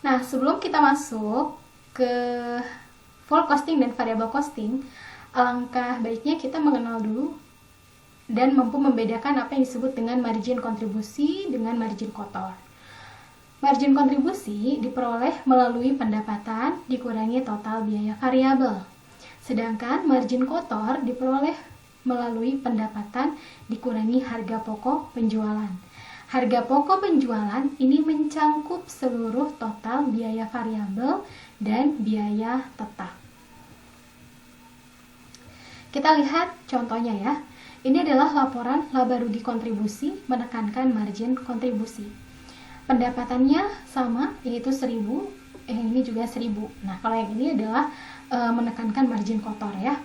Nah, sebelum kita masuk ke full costing dan variable costing, alangkah baiknya kita mengenal dulu dan mampu membedakan apa yang disebut dengan margin kontribusi dengan margin kotor. Margin kontribusi diperoleh melalui pendapatan dikurangi total biaya variabel. Sedangkan margin kotor diperoleh melalui pendapatan dikurangi harga pokok penjualan. Harga pokok penjualan ini mencangkup seluruh total biaya variabel dan biaya tetap. Kita lihat contohnya ya. Ini adalah laporan laba rugi kontribusi menekankan margin kontribusi. Pendapatannya sama, yaitu 1.000, yang ini juga 1.000. Nah, kalau yang ini adalah menekankan margin kotor ya.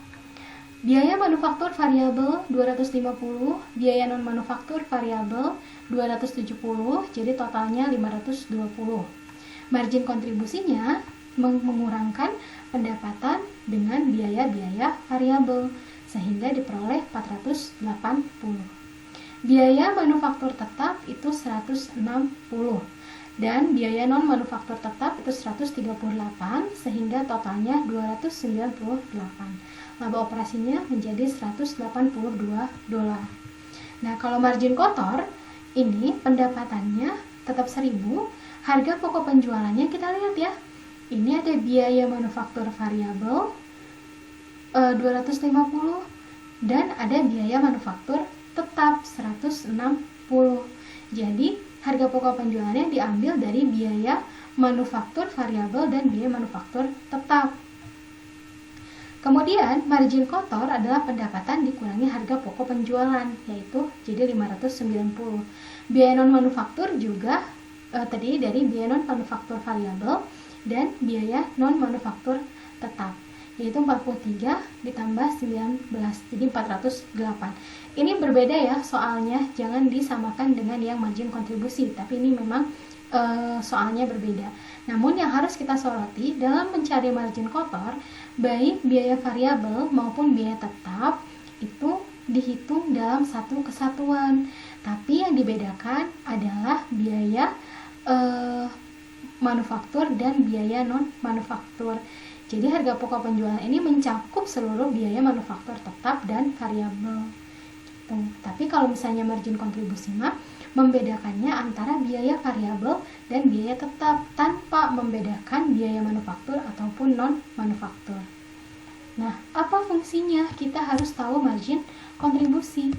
Biaya manufaktur variabel 250, biaya non manufaktur variabel 270, jadi totalnya 520. Margin kontribusinya mengurangkan pendapatan dengan biaya-biaya variabel sehingga diperoleh 480. Biaya manufaktur tetap itu 160 dan biaya non manufaktur tetap itu 138 sehingga totalnya 298. Laba operasinya menjadi 182 dolar. Nah, kalau margin kotor ini pendapatannya tetap 1.000, harga pokok penjualannya kita lihat ya. Ini ada biaya manufaktur variabel 250 dan ada biaya manufaktur tetap 160. Jadi harga pokok penjualannya diambil dari biaya manufaktur variabel dan biaya manufaktur tetap. Kemudian margin kotor adalah pendapatan dikurangi harga pokok penjualan, yaitu jadi 590. Biaya non manufaktur juga terdiri dari biaya non manufaktur variabel dan biaya non manufaktur tetap, yaitu 43 ditambah 19, jadi 408. Ini berbeda ya soalnya, jangan disamakan dengan yang margin kontribusi, tapi ini memang soalnya berbeda. Namun yang harus kita soroti dalam mencari margin kotor, baik biaya variabel maupun biaya tetap itu dihitung dalam satu kesatuan, tapi yang dibedakan adalah biaya manufaktur dan biaya non manufaktur. Jadi harga pokok penjualan ini mencakup seluruh biaya manufaktur tetap dan variabel. Gitu. Tapi kalau misalnya margin kontribusi mah membedakannya antara biaya variabel dan biaya tetap tanpa membedakan biaya manufaktur ataupun non manufaktur. Nah, apa fungsinya? Kita harus tahu margin kontribusi.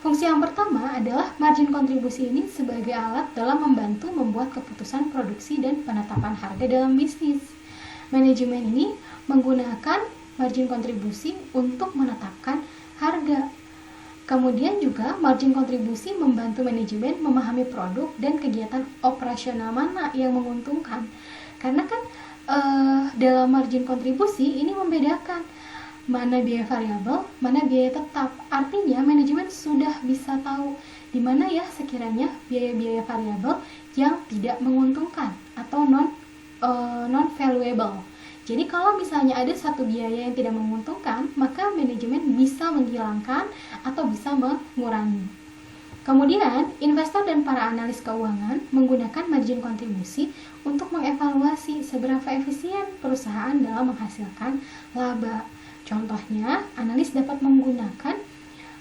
Fungsi yang pertama adalah margin kontribusi ini sebagai alat dalam membantu membuat keputusan produksi dan penetapan harga dalam bisnis. Manajemen ini menggunakan margin kontribusi untuk menetapkan harga. Kemudian juga margin kontribusi membantu manajemen memahami produk dan kegiatan operasional mana yang menguntungkan. Karena kan dalam margin kontribusi ini membedakan mana biaya variabel, mana biaya tetap. Artinya manajemen sudah bisa tahu di mana ya sekiranya biaya-biaya variabel yang tidak menguntungkan atau non valuable. Jadi kalau misalnya ada satu biaya yang tidak menguntungkan, maka manajemen bisa menghilangkan atau bisa mengurangi. Kemudian, investor dan para analis keuangan menggunakan margin kontribusi untuk mengevaluasi seberapa efisien perusahaan dalam menghasilkan laba. Contohnya, analis dapat menggunakan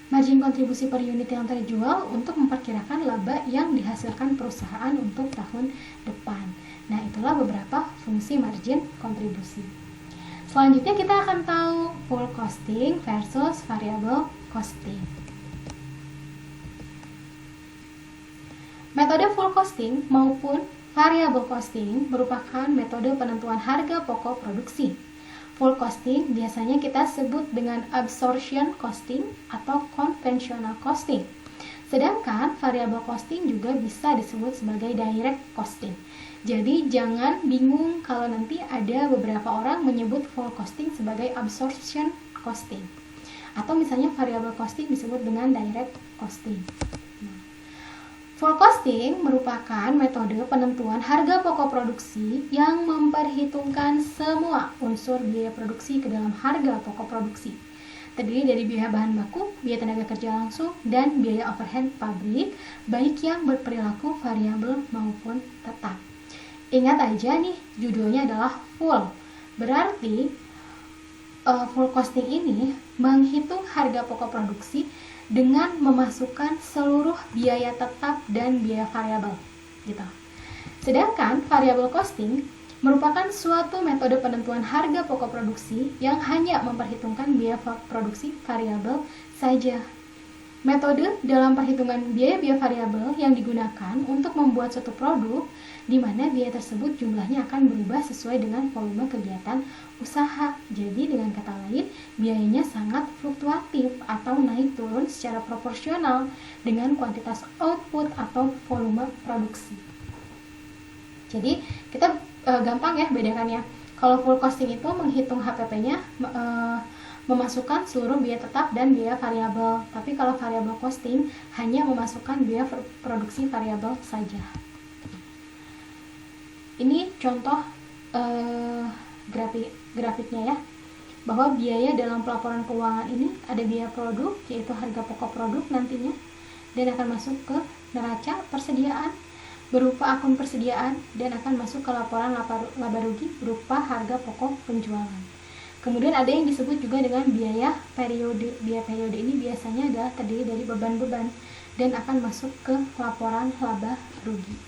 margin kontribusi per unit yang terjual untuk memperkirakan laba yang dihasilkan perusahaan untuk tahun depan. Nah, itulah beberapa fungsi margin kontribusi. Selanjutnya kita akan tahu full costing versus variable costing. Metode full costing maupun variable costing merupakan metode penentuan harga pokok produksi. Full costing biasanya kita sebut dengan absorption costing atau conventional costing. Sedangkan variable costing juga bisa disebut sebagai direct costing. Jadi jangan bingung kalau nanti ada beberapa orang menyebut full costing sebagai absorption costing. Atau misalnya variable costing disebut dengan direct costing. Full costing merupakan metode penentuan harga pokok produksi yang memperhitungkan semua unsur biaya produksi ke dalam harga pokok produksi. terdiri dari biaya bahan baku, biaya tenaga kerja langsung, dan biaya overhead pabrik, baik yang berperilaku variabel maupun tetap. Ingat aja nih, judulnya adalah full. Berarti full costing ini menghitung harga pokok produksi dengan memasukkan seluruh biaya tetap dan biaya variabel, gitu. Sedangkan variable costing merupakan suatu metode penentuan harga pokok produksi yang hanya memperhitungkan biaya produksi variabel saja. Metode dalam perhitungan biaya-biaya variabel yang digunakan untuk membuat suatu produk di mana biaya tersebut jumlahnya akan berubah sesuai dengan volume kegiatan usaha. Jadi dengan kata lain, biayanya sangat fluktuatif atau naik turun secara proporsional dengan kuantitas output atau volume produksi. Jadi kita gampang ya bedakannya. Kalau full costing itu menghitung HPP-nya, memasukkan seluruh biaya tetap dan biaya variabel. Tapi kalau variable costing hanya memasukkan biaya produksi variabel saja. Ini contoh grafiknya ya, bahwa biaya dalam pelaporan keuangan ini ada biaya produk, yaitu harga pokok produk nantinya, dan akan masuk ke neraca persediaan berupa akun persediaan, dan akan masuk ke laporan laba rugi berupa harga pokok penjualan. Kemudian ada yang disebut juga dengan biaya periode. Biaya periode ini biasanya adalah terdiri dari beban-beban dan akan masuk ke laporan laba rugi.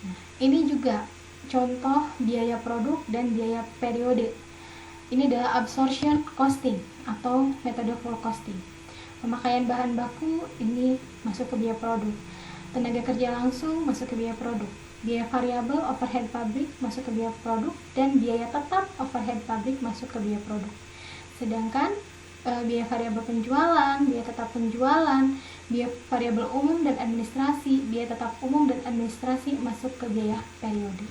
Nah, ini juga contoh biaya produk dan biaya periode. Ini adalah absorption costing atau metode full costing. Pemakaian bahan baku ini masuk ke biaya produk. Tenaga kerja langsung masuk ke biaya produk. Biaya variabel overhead pabrik masuk ke biaya produk, dan biaya tetap overhead pabrik masuk ke biaya produk. Sedangkan biaya variabel penjualan, biaya tetap penjualan, biaya variabel umum dan administrasi, biaya tetap umum dan administrasi masuk ke biaya periode.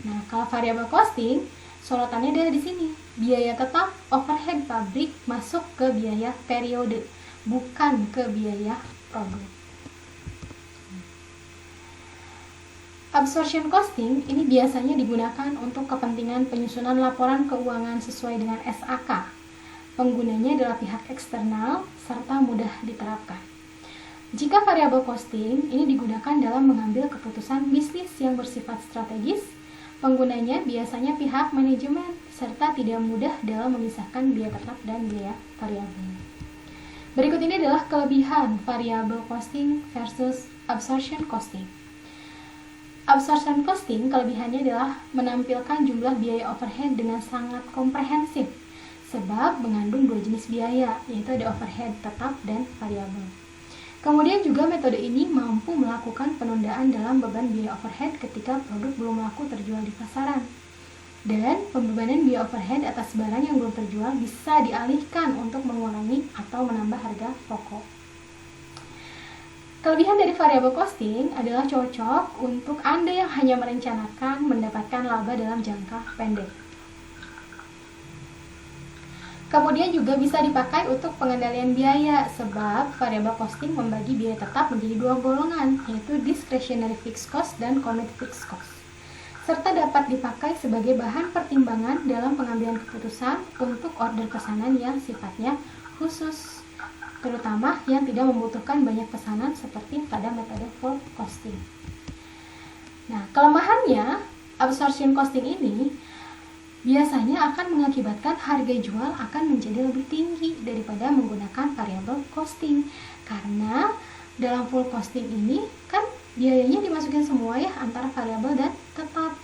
Nah, kalau variabel costing, sorotannya adalah di sini. Biaya tetap overhead pabrik masuk ke biaya periode, bukan ke biaya produk. Absorption costing ini biasanya digunakan untuk kepentingan penyusunan laporan keuangan sesuai dengan SAK. Penggunanya adalah pihak eksternal serta mudah diterapkan. Jika variable costing ini digunakan dalam mengambil keputusan bisnis yang bersifat strategis, penggunanya biasanya pihak manajemen serta tidak mudah dalam memisahkan biaya tetap dan biaya variabel. Berikut ini adalah kelebihan variable costing versus absorption costing. Absorption costing kelebihannya adalah menampilkan jumlah biaya overhead dengan sangat komprehensif, sebab mengandung dua jenis biaya, yaitu ada overhead tetap dan variabel. Kemudian juga metode ini mampu melakukan penundaan dalam beban biaya overhead ketika produk belum laku terjual di pasaran. Dan pembebanan biaya overhead atas barang yang belum terjual bisa dialihkan untuk mengurangi atau menambah harga pokok. Kelebihan dari variable costing adalah cocok untuk Anda yang hanya merencanakan mendapatkan laba dalam jangka pendek. Kemudian juga bisa dipakai untuk pengendalian biaya, sebab variable costing membagi biaya tetap menjadi dua golongan, yaitu discretionary fixed cost dan commit fixed cost, serta dapat dipakai sebagai bahan pertimbangan dalam pengambilan keputusan untuk order pesanan yang sifatnya khusus, terutama yang tidak membutuhkan banyak pesanan seperti pada metode full costing. Nah, kelemahannya absorption costing ini biasanya akan mengakibatkan harga jual akan menjadi lebih tinggi daripada menggunakan variable costing, karena dalam full costing ini kan biayanya dimasukin semua ya, antara variabel dan tetap.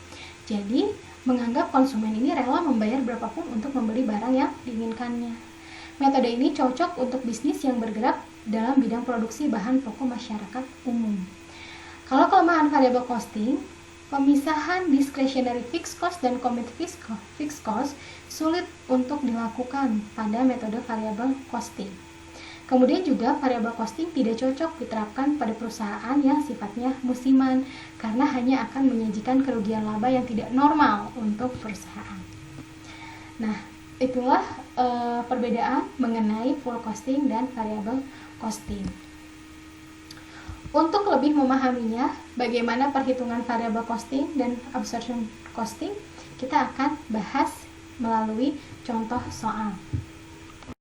Jadi menganggap konsumen ini rela membayar berapapun untuk membeli barang yang diinginkannya. Metode ini cocok untuk bisnis yang bergerak dalam bidang produksi bahan pokok masyarakat umum. Kalau kelemahan variable costing, pemisahan discretionary fixed cost dan commit fixed cost sulit untuk dilakukan pada metode variable costing. Kemudian juga variable costing tidak cocok diterapkan pada perusahaan yang sifatnya musiman, karena hanya akan menyajikan kerugian laba yang tidak normal untuk perusahaan. Nah, itulah perbedaan mengenai full costing dan variable costing. Untuk lebih memahaminya, bagaimana perhitungan variable costing dan absorption costing, kita akan bahas melalui contoh soal.